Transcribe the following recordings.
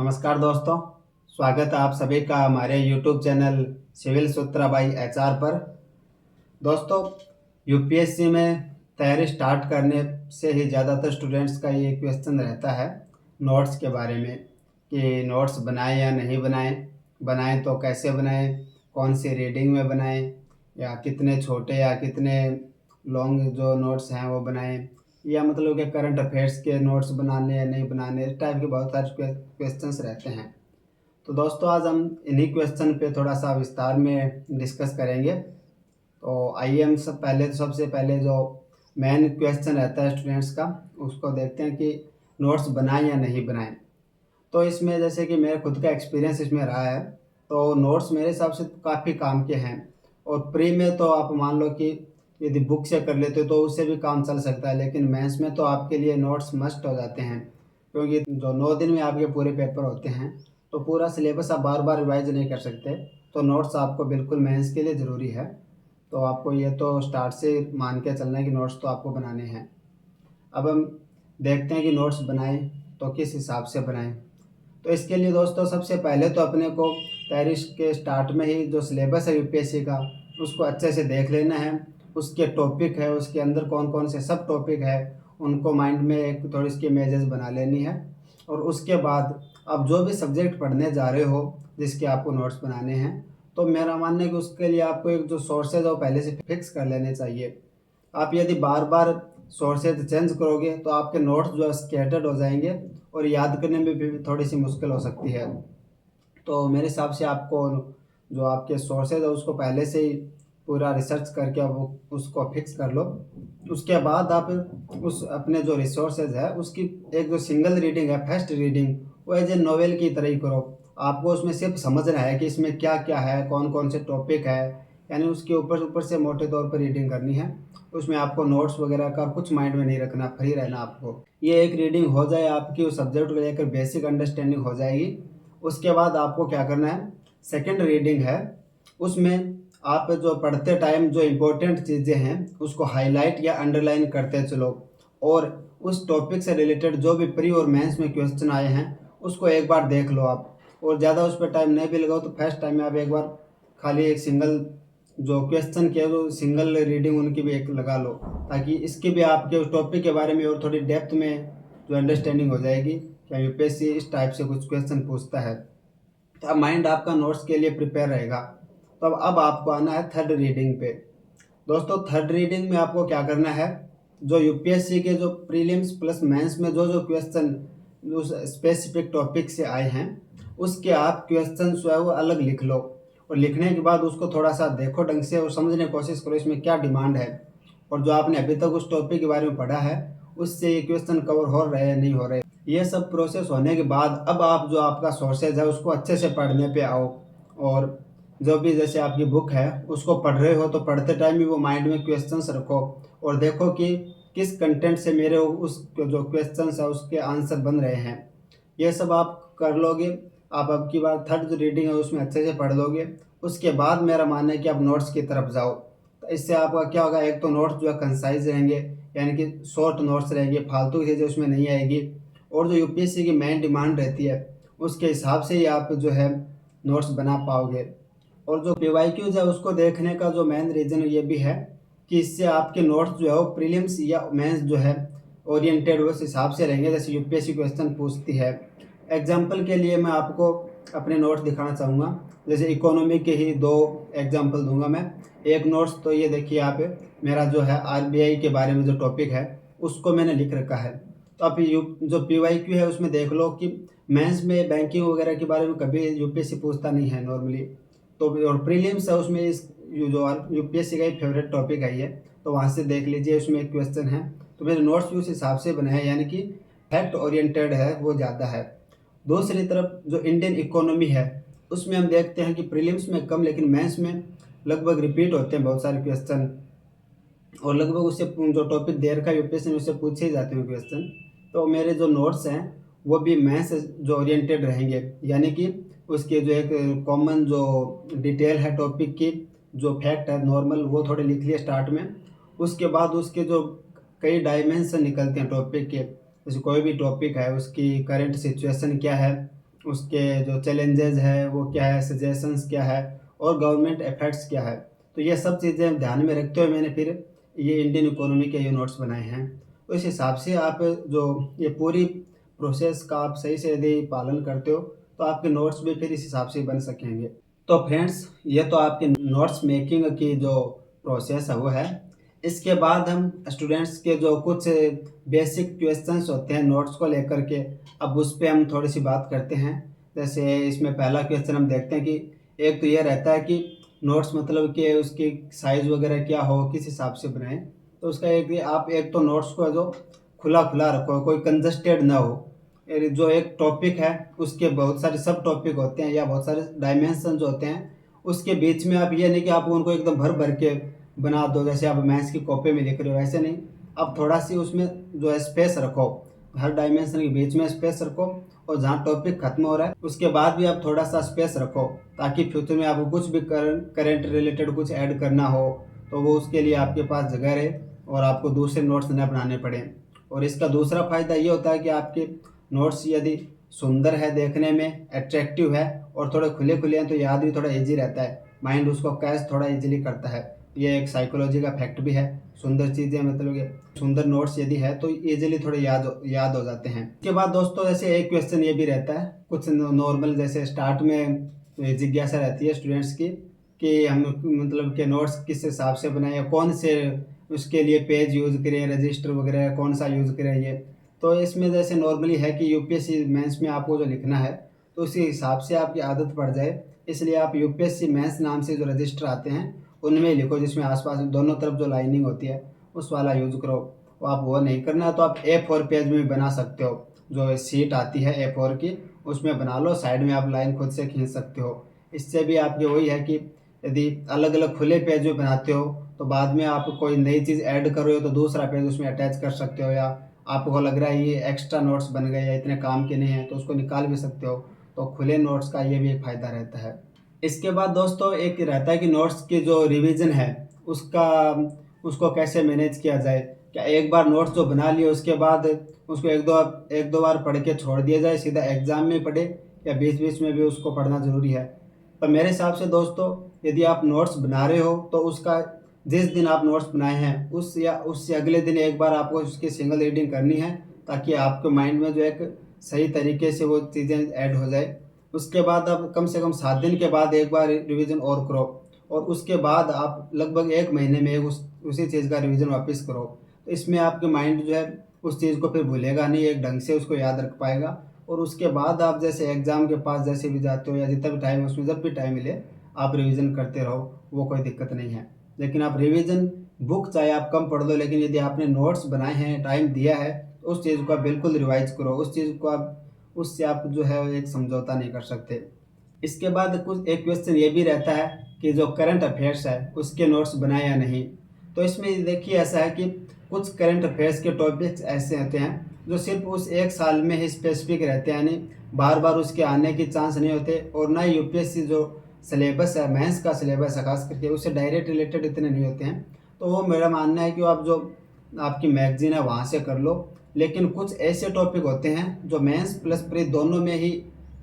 नमस्कार दोस्तों, स्वागत है आप सभी का हमारे YouTube channel civil Sutra by HR पर। दोस्तों, यूपीएससी में तैयारी स्टार्ट करने से ही ज़्यादातर स्टूडेंट्स का ये क्वेश्चन रहता है नोट्स के बारे में कि नोट्स बनाएं या नहीं बनाएं, बनाएं तो कैसे बनाएं, कौन सी रीडिंग में बनाएं, या कितने छोटे या कितने लॉन्ग जो नोट्स हैं वो बनाएं, या मतलब कि करंट अफेयर्स के नोट्स बनाने या नहीं बनाने, इस टाइप के बहुत सारे क्वेश्चंस रहते हैं। तो दोस्तों, आज हम इन्हीं क्वेश्चन पे थोड़ा सा विस्तार में डिस्कस करेंगे। तो आइए हम सबसे पहले जो मेन क्वेश्चन रहता है स्टूडेंट्स का, उसको देखते हैं कि नोट्स बनाएं या नहीं बनाएं। तो इसमें जैसे कि मेरा खुद का एक्सपीरियंस इसमें रहा है, तो नोट्स मेरे हिसाब से काफ़ी काम के हैं। और प्री में तो आप मान लो कि यदि बुक से कर लेते हो तो उससे भी काम चल सकता है, लेकिन मेंस में तो आपके लिए नोट्स मस्ट हो जाते हैं, क्योंकि जो 9 दिन में आपके पूरे पेपर होते हैं तो पूरा सिलेबस आप बार बार रिवाइज नहीं कर सकते। तो नोट्स आपको बिल्कुल मेंस के लिए ज़रूरी है। तो आपको ये तो स्टार्ट से मान के चलना है कि नोट्स तो आपको बनाने हैं। अब हम देखते हैं कि नोट्स बनाएं तो किस हिसाब से बनाएं। तो इसके लिए दोस्तों, सबसे पहले तो अपने को तैयारी के स्टार्ट में ही जो सिलेबस है यूपीएससी का, उसको अच्छे से देख लेना है। उसके टॉपिक है, उसके अंदर कौन कौन से सब टॉपिक है, उनको माइंड में एक थोड़ी इसकी इमेजेस बना लेनी है। और उसके बाद आप जो भी सब्जेक्ट पढ़ने जा रहे हो जिसके आपको नोट्स बनाने हैं, तो मेरा मानना है कि उसके लिए आपको एक जो सोर्सेज है वो पहले से फिक्स कर लेने चाहिए। आप यदि बार बार सोर्सेज चेंज करोगे तो आपके नोट्स जो है स्कैटर्ड हो जाएंगे और याद करने में भी थोड़ी सी मुश्किल हो सकती है। तो मेरे हिसाब से आपको जो आपके सोर्सेज है उसको पहले से ही पूरा रिसर्च करके आप उसको फिक्स कर लो। उसके बाद आप उस अपने जो रिसोर्सेज है उसकी एक जो सिंगल रीडिंग है, फर्स्ट रीडिंग, वो एज ए नॉवेल की तरह ही करो। आपको उसमें सिर्फ समझना है कि इसमें क्या क्या है, कौन कौन से टॉपिक है, यानी उसके ऊपर ऊपर से मोटे तौर पर रीडिंग करनी है। उसमें आपको नोट्स वगैरह का कुछ माइंड में नहीं रखना, फ्री रहना आपको। ये एक रीडिंग हो जाए आपकी, उस सब्जेक्ट को लेकर बेसिक अंडरस्टैंडिंग हो जाएगी। उसके बाद आपको क्या करना है, सेकेंड रीडिंग है, उसमें आप जो पढ़ते टाइम जो इम्पोर्टेंट चीज़ें हैं उसको हाईलाइट या अंडरलाइन करते चलो। और उस टॉपिक से रिलेटेड जो भी प्री और मेंस में क्वेश्चन आए हैं उसको एक बार देख लो आप। और ज़्यादा उस पर टाइम नहीं भी लगाओ तो फर्स्ट टाइम में आप एक बार खाली एक सिंगल जो क्वेश्चन के वो सिंगल रीडिंग उनकी भी एक लगा लो, ताकि इसकी भी आपके उस टॉपिक के बारे में और थोड़ी डेप्थ में जो अंडरस्टैंडिंग हो जाएगी कि यूपीएससी इस टाइप से कुछ क्वेश्चन पूछता है। तो अब माइंड आपका नोट्स के लिए प्रिपेयर रहेगा। तो अब आपको आना है थर्ड रीडिंग पे। दोस्तों, थर्ड रीडिंग में आपको क्या करना है, जो यूपीएससी के जो प्रीलिम्स प्लस मेंस में जो जो क्वेश्चन उस स्पेसिफिक टॉपिक से आए हैं उसके आप क्वेश्चन जो है वो अलग लिख लो। और लिखने के बाद उसको थोड़ा सा देखो ढंग से और समझने की कोशिश करो इसमें क्या डिमांड है, और जो आपने अभी तक उस टॉपिक के बारे में पढ़ा है उससे ये क्वेश्चन कवर हो रहे हैं नहीं हो रहे। ये सब प्रोसेस होने के बाद अब आप जो आपका सोर्सेज है उसको अच्छे से पढ़ने पे आओ। और जो भी जैसे आपकी बुक है उसको पढ़ रहे हो तो पढ़ते टाइम भी वो माइंड में क्वेश्चंस रखो और देखो कि किस कंटेंट से मेरे उस जो क्वेश्चंस है उसके आंसर बन रहे हैं। ये सब आप कर लोगे, आप अब की बार थर्ड जो रीडिंग है उसमें अच्छे से पढ़ लोगे। उसके बाद मेरा मानना है कि आप नोट्स की तरफ जाओ। तो इससे आपका क्या होगा, एक तो नोट्स जो है कंसाइज रहेंगे, यानी कि शॉर्ट नोट्स रहेंगे, फालतू की चीज़ें उसमें नहीं आएगी। और जो यूपीएससी की मेन डिमांड रहती है उसके हिसाब से ही आप जो है नोट्स बना पाओगे। और जो पीवाईक्यूज है उसको देखने का जो मेन रीज़न ये भी है कि इससे आपके नोट्स जो है वो प्रीलिम्स या मेंस जो है ओरिएंटेड उस हिसाब से रहेंगे जैसे यूपीएससी क्वेश्चन पूछती है। एग्जाम्पल के लिए मैं आपको अपने नोट्स दिखाना चाहूँगा। जैसे इकोनॉमी के ही 2 एग्जाम्पल दूंगा मैं। एक नोट्स तो ये देखिए आप, मेरा जो है आरबीआई के बारे में जो टॉपिक है उसको मैंने लिख रखा है। तो आप जो पीवाईक्यू है उसमें देख लो कि मेंस में बैंकिंग वगैरह के बारे में कभी यूपीएससी पूछता नहीं है नॉर्मली। तो और प्रीलिम्स है उसमें इस जो यूपीएससी का ही फेवरेट टॉपिक है ये, तो वहाँ से देख लीजिए उसमें एक क्वेश्चन है। तो मेरे नोट्स भी उस हिसाब से बने हैं, यानी कि फैक्ट ओरिएंटेड है वो ज़्यादा है। दूसरी तरफ जो इंडियन इकोनॉमी है उसमें हम देखते हैं कि प्रीलिम्स में कम लेकिन मेंस में लगभग रिपीट होते हैं बहुत सारे क्वेश्चन, और लगभग उससे जो टॉपिक दे रखा है यूपीएससी में उससे पूछे ही जाते हैं क्वेश्चन। तो मेरे जो नोट्स हैं वो भी मैथ्स जो ओरिएंटेड रहेंगे, यानी कि उसके जो एक कॉमन जो डिटेल है टॉपिक की, जो फैक्ट है नॉर्मल वो थोड़े लिख लिए स्टार्ट में। उसके बाद उसके जो कई डायमेंशन निकलते हैं टॉपिक के, जैसे कोई भी टॉपिक है उसकी करंट सिचुएशन क्या है, उसके जो चैलेंजेस है वो क्या है, सजेशंस क्या है और गवर्नमेंट इफेक्ट्स क्या है। तो ये सब चीज़ें ध्यान में रखते हुए मैंने फिर ये इंडियन इकोनॉमी के ये नोट्स बनाए हैं। तो इस हिसाब से आप जो ये पूरी प्रोसेस का आप सही से यदि पालन करते हो तो आपके नोट्स भी फिर इस हिसाब से बन सकेंगे। तो फ्रेंड्स, ये तो आपकी नोट्स मेकिंग की जो प्रोसेस है वो है। इसके बाद हम स्टूडेंट्स के जो कुछ बेसिक क्वेश्चंस होते हैं नोट्स को लेकर के, अब उस पे हम थोड़ी सी बात करते हैं। जैसे इसमें पहला क्वेश्चन हम देखते हैं कि एक तो ये रहता है कि नोट्स मतलब कि उसकी साइज़ वगैरह क्या हो, किस हिसाब से बनाएं। तो उसका एक ये आप एक तो नोट्स को जो खुला खुला रखो, कोई कंजस्टेड ना हो। जो एक टॉपिक है उसके बहुत सारे सब टॉपिक होते हैं या बहुत सारे डायमेंशन होते हैं, उसके बीच में आप ये नहीं कि आप उनको एकदम भर भर के बना दो जैसे आप मैथ्स की कॉपी में लिख रहे हो, ऐसे नहीं। आप थोड़ा सी उसमें जो है स्पेस रखो, हर डायमेंशन के बीच में स्पेस रखो, और जहाँ टॉपिक खत्म हो रहा है उसके बाद भी आप थोड़ा सा स्पेस रखो, ताकि फ्यूचर में आपको कुछ भी करंट रिलेटेड कुछ ऐड करना हो तो वो उसके लिए आपके पास जगह रहे और आपको दूसरे नोट्स न बनाने पड़े। और इसका दूसरा फ़ायदा ये होता है कि आपके नोट्स यदि सुंदर है, देखने में अट्रैक्टिव है और थोड़े खुले खुले हैं तो याद भी थोड़ा ईजी रहता है, माइंड उसको कैच थोड़ा ईजिली करता है। ये एक साइकोलॉजी का फैक्ट भी है। सुंदर चीज़ें मतलब कि सुंदर नोट्स यदि है तो ईजिली थोड़े याद हो जाते हैं। इसके बाद दोस्तों जैसे एक क्वेश्चन ये भी रहता है कुछ नॉर्मल, जैसे स्टार्ट में जिज्ञासा रहती है स्टूडेंट्स की कि हम मतलब के नोट्स किस हिसाब से बनाए, कौन से उसके लिए पेज यूज़ करें, रजिस्टर वगैरह कौन सा यूज़ करें। ये तो इसमें जैसे नॉर्मली है कि यूपीएससी मेंस में आपको जो लिखना है तो उसी हिसाब से आपकी आदत पड़ जाए, इसलिए आप यूपीएससी मेंस नाम से जो रजिस्टर आते हैं उनमें ही लिखो, जिसमें आसपास दोनों तरफ जो लाइनिंग होती है उस वाला यूज़ करो। वो आप वो नहीं करना है तो आप A4 पेज में भी बना सकते हो, जो सीट आती है A4 की उसमें बना लो, साइड में आप लाइन खुद से खींच सकते हो। इससे भी आपके वही है कि यदि अलग अलग खुले पेज में बनाते हो तो बाद में आप कोई नई चीज़ ऐड कर रहे हो तो दूसरा पेज उसमें अटैच कर सकते हो, या आपको लग रहा है ये एक्स्ट्रा नोट्स बन गए या इतने काम के नहीं हैं तो उसको निकाल भी सकते हो। तो खुले नोट्स का ये भी एक फ़ायदा रहता है। इसके बाद दोस्तों एक रहता है कि नोट्स की जो रिवीजन है उसका उसको कैसे मैनेज किया जाए। क्या एक बार नोट्स जो बना लिए उसके बाद उसको एक दो बार पढ़ के छोड़ दिया जाए, सीधा एग्ज़ाम में पढ़े, या बीच बीच में भी उसको पढ़ना ज़रूरी है। तो मेरे हिसाब से दोस्तों यदि आप नोट्स बना रहे हो तो उसका जिस दिन आप नोट्स बनाए हैं उस या उससे अगले दिन एक बार आपको उसकी सिंगल रीडिंग करनी है, ताकि आपके माइंड में जो एक सही तरीके से वो चीज़ें ऐड हो जाए। उसके बाद आप कम से कम 7 दिन के बाद एक बार रिवीजन और करो, और उसके बाद आप लगभग 1 महीने में उसी चीज़ का रिवीजन वापस करो। तो इसमें आपके माइंड जो है उस चीज़ को फिर भूलेगा नहीं, एक ढंग से उसको याद रख पाएगा। और उसके बाद आप जैसे एग्ज़ाम के पास जैसे भी जाते हो या जितना भी टाइम है उसमें जब भी टाइम मिले आप रिवीजन करते रहो, वो कोई दिक्कत नहीं है। लेकिन आप रिवीजन बुक चाहे आप कम पढ़ लो, लेकिन यदि आपने नोट्स बनाए हैं, टाइम दिया है, तो उस चीज़ को आप बिल्कुल रिवाइज़ करो। उस चीज़ को आप उससे आप जो है एक समझौता नहीं कर सकते। इसके बाद कुछ एक क्वेश्चन ये भी रहता है कि जो करंट अफेयर्स है उसके नोट्स बनाए या नहीं। तो इसमें देखिए ऐसा है कि कुछ करंट अफेयर्स के टॉपिक्स ऐसे होते हैं जो सिर्फ उस एक साल में ही स्पेसिफिक रहते हैं, यानी बार बार उसके आने के चांस नहीं होते। और ना ही यूपीएससी जो सिलेबस है, मैथ्स का सिलेबस है खास करके, उससे डायरेक्ट रिलेटेड इतने नहीं होते हैं। तो वो मेरा मानना है कि आप जो आपकी मैगजीन है वहाँ से कर लो। लेकिन कुछ ऐसे टॉपिक होते हैं जो मेंस प्लस प्री दोनों में ही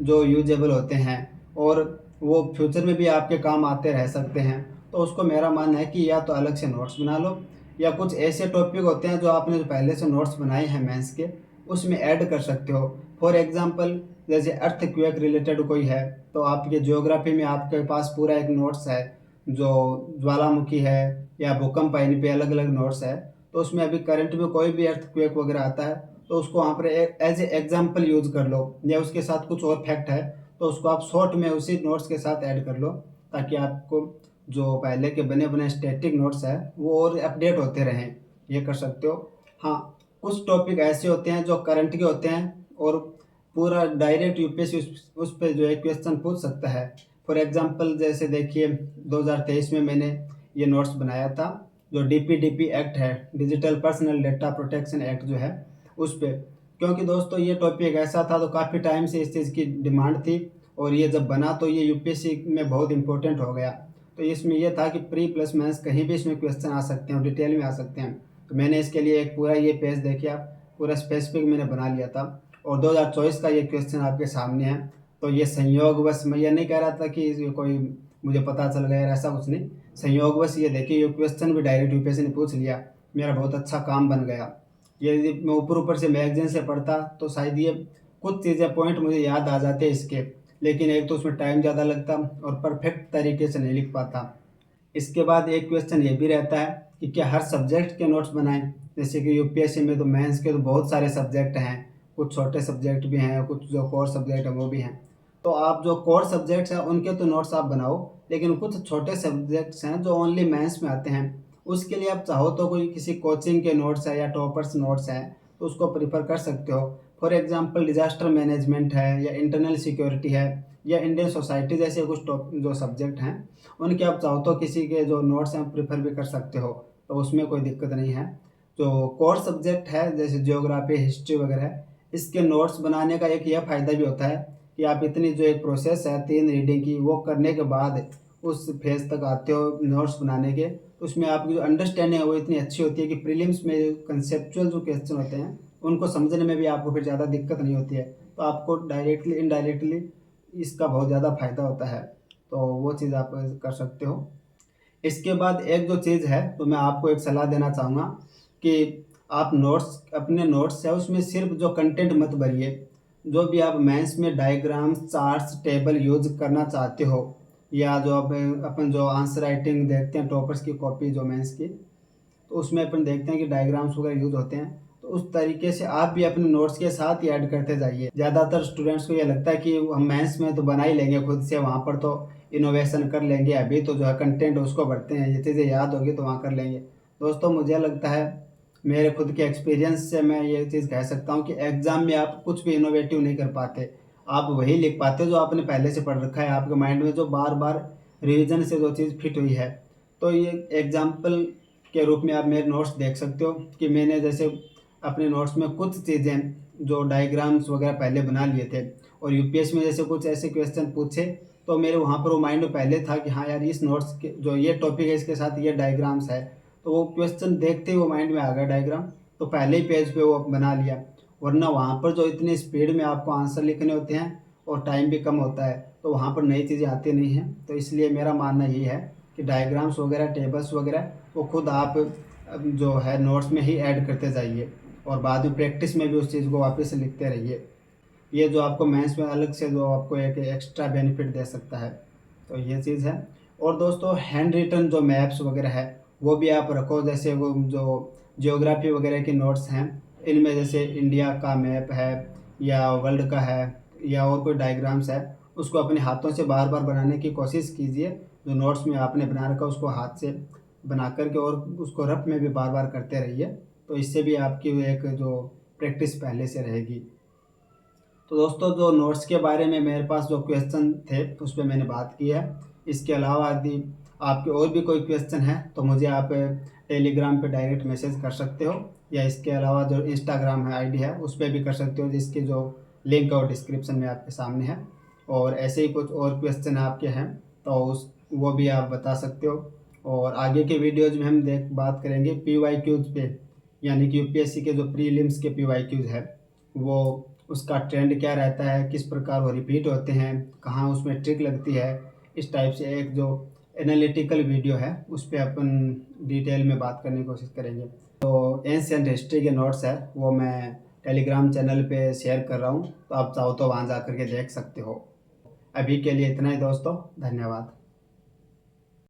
जो यूजेबल होते हैं और वो फ्यूचर में भी आपके काम आते रह सकते हैं, तो उसको मेरा मानना है कि या तो अलग से नोट्स बना लो, या कुछ ऐसे टॉपिक होते हैं जो आपने जो पहले से नोट्स बनाए हैं मेंस के उसमें ऐड कर सकते हो। फॉर एग्जांपल जैसे अर्थक्वेक रिलेटेड कोई है तो आपके ज्योग्राफी में आपके पास पूरा एक नोट्स है, जो ज्वालामुखी है या भूकंप है, इन पे अलग अलग नोट्स है। तो उसमें अभी करंट में कोई भी अर्थक्वेक वगैरह आता है तो उसको वहाँ पर एज ए एग्जाम्पल यूज़ कर लो, या उसके साथ कुछ और फैक्ट है तो उसको आप शॉर्ट में उसी नोट्स के साथ ऐड कर लो, ताकि आपको जो पहले के बने बने स्टैटिक नोट्स है वो और अपडेट होते रहें। ये कर सकते हो। हाँ, कुछ टॉपिक ऐसे होते हैं जो करंट के होते हैं और पूरा डायरेक्ट यूपीएससी उस पे जो है क्वेश्चन पूछ सकता है। फॉर एग्जांपल जैसे देखिए 2023 में मैंने ये नोट्स बनाया था, जो डीपीडीपी एक्ट है, digital personal data protection act जो है उस पे। क्योंकि दोस्तों ये टॉपिक ऐसा था तो काफ़ी टाइम से इस चीज़ की डिमांड थी, और ये जब बना तो ये यूपीएससी में बहुत इंपॉर्टेंट हो गया। तो इसमें यह था कि प्री प्लस मेंस कहीं भी इसमें क्वेश्चन आ सकते हैं और डिटेल में आ सकते हैं। तो मैंने इसके लिए एक पूरा ये पेज देखिए आप, पूरा स्पेसिफिक मैंने बना लिया था, और 2024 का ये क्वेश्चन आपके सामने है। तो ये संयोगवश, मैं ये नहीं कह रहा था कि ये कोई मुझे पता चल गया, ऐसा कुछ नहीं। संयोगवश ये देखिए ये क्वेश्चन भी डायरेक्ट यूपीएससी ने पूछ लिया, मेरा बहुत अच्छा काम बन गया। ये यदि मैं ऊपर ऊपर से मैगजीन से पढ़ता तो शायद ये कुछ चीज़ें पॉइंट मुझे याद आ जाते इसके, लेकिन एक तो उसमें टाइम ज़्यादा लगता और परफेक्ट तरीके से नहीं लिख पाता। इसके बाद एक क्वेश्चन ये भी रहता है कि क्या हर सब्जेक्ट के नोट्स बनाएं। जैसे कि यूपीएससी में तो मेंस के तो बहुत सारे सब्जेक्ट हैं, कुछ छोटे सब्जेक्ट भी हैं, कुछ जो कोर सब्जेक्ट हैं वो भी हैं। तो आप जो कोर सब्जेक्ट्स हैं उनके तो नोट्स आप बनाओ, लेकिन कुछ छोटे सब्जेक्ट्स हैं जो ओनली मेंस में आते हैं, उसके लिए आप चाहो तो कोई किसी कोचिंग के नोट्स है या टॉपर्स नोट्स हैं तो उसको प्रीफर कर सकते हो। फॉर एग्जांपल डिजास्टर मैनेजमेंट है या इंटरनल सिक्योरिटी है या इंडियन सोसाइटी जैसे कुछ जो सब्जेक्ट हैं उनके आप चाहो तो किसी के जो नोट्स हैं प्रीफर भी कर सकते हो, तो उसमें कोई दिक्कत नहीं है। जो कोर सब्जेक्ट है जैसे ज्योग्राफी हिस्ट्री वगैरह, इसके नोट्स बनाने का एक यह फ़ायदा भी होता है कि आप इतनी जो एक प्रोसेस है 3 रीडिंग की वो करने के बाद उस फेज़ तक आते हो नोट्स बनाने के, तो उसमें आपकी जो अंडरस्टैंडिंग है वो इतनी अच्छी होती है कि प्रीलिम्स में कंसेप्चुअल जो क्वेश्चन होते हैं उनको समझने में भी आपको फिर ज़्यादा दिक्कत नहीं होती है। तो आपको डायरेक्टली इनडायरेक्टली इसका बहुत ज़्यादा फ़ायदा होता है, तो वो चीज़ आप कर सकते हो। इसके बाद एक जो चीज़ है तो मैं आपको एक सलाह देना चाहूँगा कि आप नोट्स अपने नोट्स है उसमें सिर्फ जो कंटेंट मत भरिए। जो भी आप मेंस में डायग्राम्स चार्ट्स टेबल यूज करना चाहते हो या जो अपन जो आंसर राइटिंग देखते हैं टॉपर्स की कॉपी जो मेंस की, तो उसमें अपन देखते हैं कि डायग्राम्स वगैरह यूज होते हैं, तो उस तरीके से आप भी अपने नोट्स के साथ ही ऐड करते जाइए। ज़्यादातर स्टूडेंट्स को ये लगता है कि हम मेंस में तो बना ही लेंगे खुद से, वहाँ पर तो इनोवेशन कर लेंगे, अभी तो जो है कंटेंट उसको भरते हैं, ये चीज़ें याद होगी तो वहाँ कर लेंगे। दोस्तों मुझे लगता है मेरे खुद के एक्सपीरियंस से मैं ये चीज़ कह सकता हूँ कि एग्ज़ाम में आप कुछ भी इनोवेटिव नहीं कर पाते। आप वही लिख पाते हो जो आपने पहले से पढ़ रखा है, आपके माइंड में जो बार बार रिविजन से जो चीज़ फिट हुई है। तो ये एग्जाम्पल के रूप में आप मेरे नोट्स देख सकते हो कि मैंने जैसे अपने नोट्स में कुछ चीज़ें जो डायग्राम्स वगैरह पहले बना लिए थे, और यूपीएससी में जैसे कुछ ऐसे क्वेश्चन पूछे तो मेरे वहाँ पर वो माइंड में पहले था कि हाँ यार इस नोट्स के जो ये टॉपिक है इसके साथ ये डायग्राम्स है, तो वो क्वेश्चन देखते ही वो माइंड में आ गया डायग्राम, तो पहले ही पेज पे वो बना लिया। वरना वहाँ पर जो इतनी स्पीड में आपको आंसर लिखने होते हैं और टाइम भी कम होता है, तो वहाँ पर नई चीज़ें आती नहीं हैं। तो इसलिए मेरा मानना यही है कि डायग्राम्स वगैरह टेबल्स वगैरह वो खुद आप जो है नोट्स में ही ऐड करते जाइए और बाद में प्रैक्टिस में भी उस चीज़ को वापस से लिखते रहिए। ये जो आपको मेंस में अलग से जो आपको एक एक्स्ट्रा बेनिफिट दे सकता है, तो ये चीज़ है। और दोस्तों हैंड रिटन जो मैप्स वगैरह है वो भी आप रखो, जैसे वो जो जियोग्राफी वगैरह की नोट्स हैं इनमें जैसे इंडिया का मैप है या वर्ल्ड का है या और कोई डायग्राम्स है, उसको अपने हाथों से बार बार बनाने की कोशिश कीजिए। जो नोट्स में आपने बना रखा उसको हाथ से बना करके और उसको रफ में भी बार बार करते रहिए, तो इससे भी आपकी एक जो प्रैक्टिस पहले से रहेगी। तो दोस्तों जो नोट्स के बारे में मेरे पास जो क्वेश्चन थे उस पर मैंने बात की है। इसके अलावा यदि आपके और भी कोई क्वेश्चन है तो मुझे आप टेलीग्राम पे डायरेक्ट मैसेज कर सकते हो, या इसके अलावा जो इंस्टाग्राम है आईडी है उस पर भी कर सकते हो, जिसकी जो लिंक और डिस्क्रिप्शन में आपके सामने है। और ऐसे ही कुछ और क्वेश्चन आपके हैं तो उस वो भी आप बता सकते हो। और आगे के वीडियोज में हम बात करेंगे PYQs पे, यानी कि यूपीएससी के जो प्रीलिम्स के PYQs है वो उसका ट्रेंड क्या रहता है, किस प्रकार वो रिपीट होते हैं, कहाँ उसमें ट्रिक लगती है, इस टाइप से एक जो एनालिटिकल वीडियो है उस पर अपन डिटेल में बात करने की कोशिश करेंगे। तो एंशिएंट हिस्ट्री के नोट्स है वो मैं टेलीग्राम चैनल पे शेयर कर रहा हूँ, तो आप चाहो तो वहाँ जा कर के देख सकते हो। अभी के लिए इतना ही दोस्तों, धन्यवाद।